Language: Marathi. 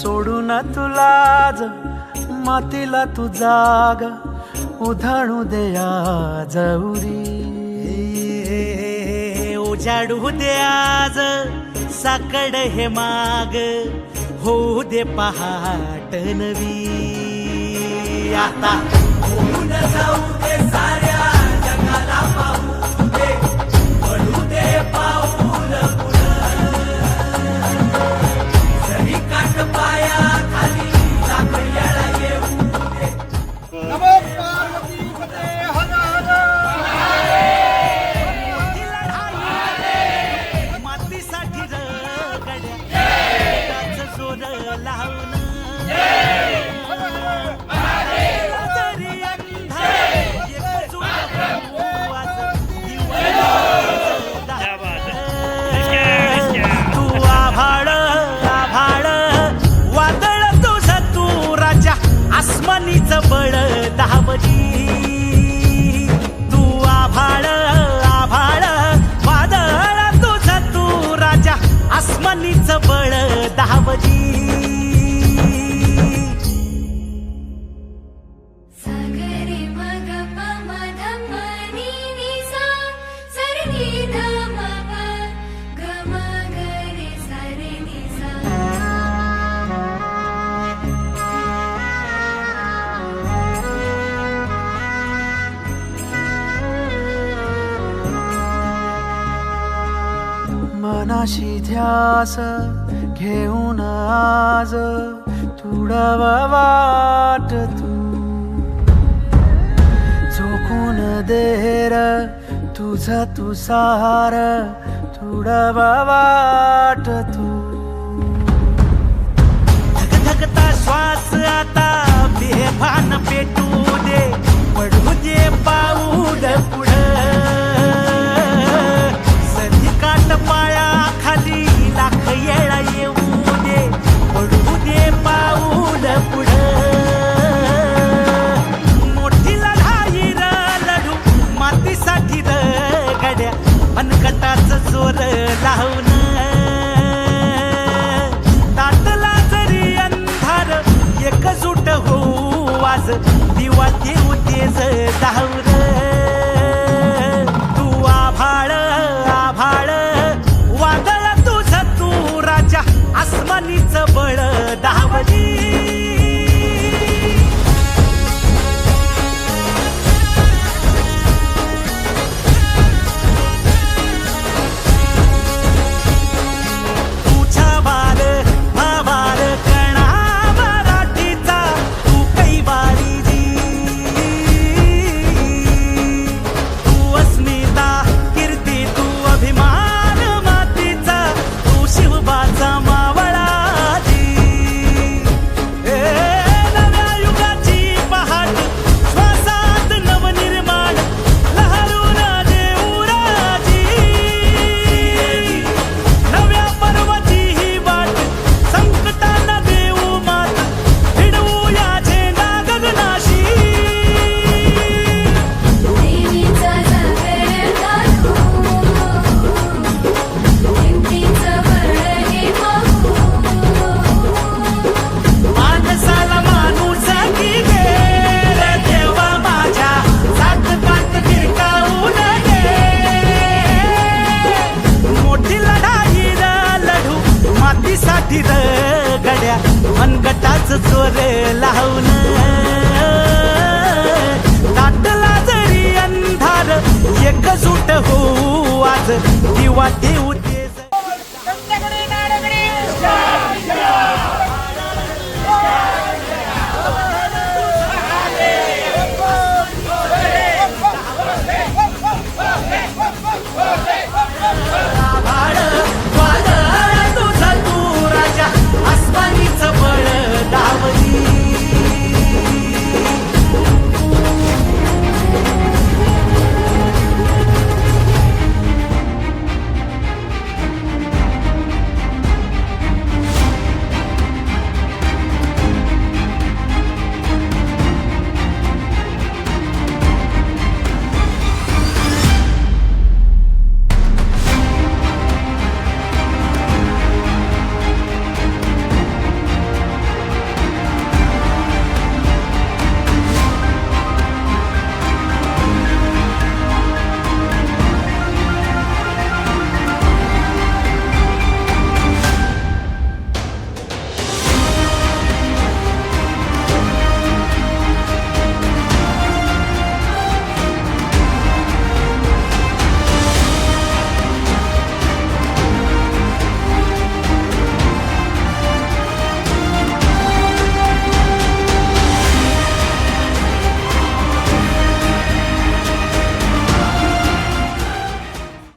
सोडून तुलाज मातीला तू जाग उधाणू दे आज उरी उजाडू दे आज साकड हे माग होऊ दे पहाट नवी आता होऊन जाऊ दे साऱ्या जगाला पाहू दे पडू दे पाऊल पुढं जरी काट पाया खाली लाख येळा येऊ दे नमो पार्वती पते हर हर मातीसाठी रगड्या जोर लावून आसमानीचं बळ दहावजी तू आभाळ आभाळ वादळ तुझं तू राजा आसमानीचं बळ दहावजी सागरे मग पम धम नी नी सा सरनी धम प गम गरे सरे नी सा मनाशी ध्यास घेऊन आज तुडव वाट तू झोकून देर तुझ तू सार तुडव वाट तू धगधगता श्वास आता बेभान पेटू दे पडू दे पाऊल पुढं सधी काट पाया खाली लाख येळा येऊ दे पडू दे पाऊल पुढं मोठी लढाई र लढू मातीसाठी र गड्या मनकटाच जोर लावून ताटला जरी अंधार एकजूट होऊ आज दिवा देऊ तेज धावर तू आभाळ आभाळ वादळ तुझं तू राजा आसमानीचं बळ दहावजी गड्या मनगटाच जोर लावून ताटला जरी अंधार एकजूट होऊ आज दिवा देऊ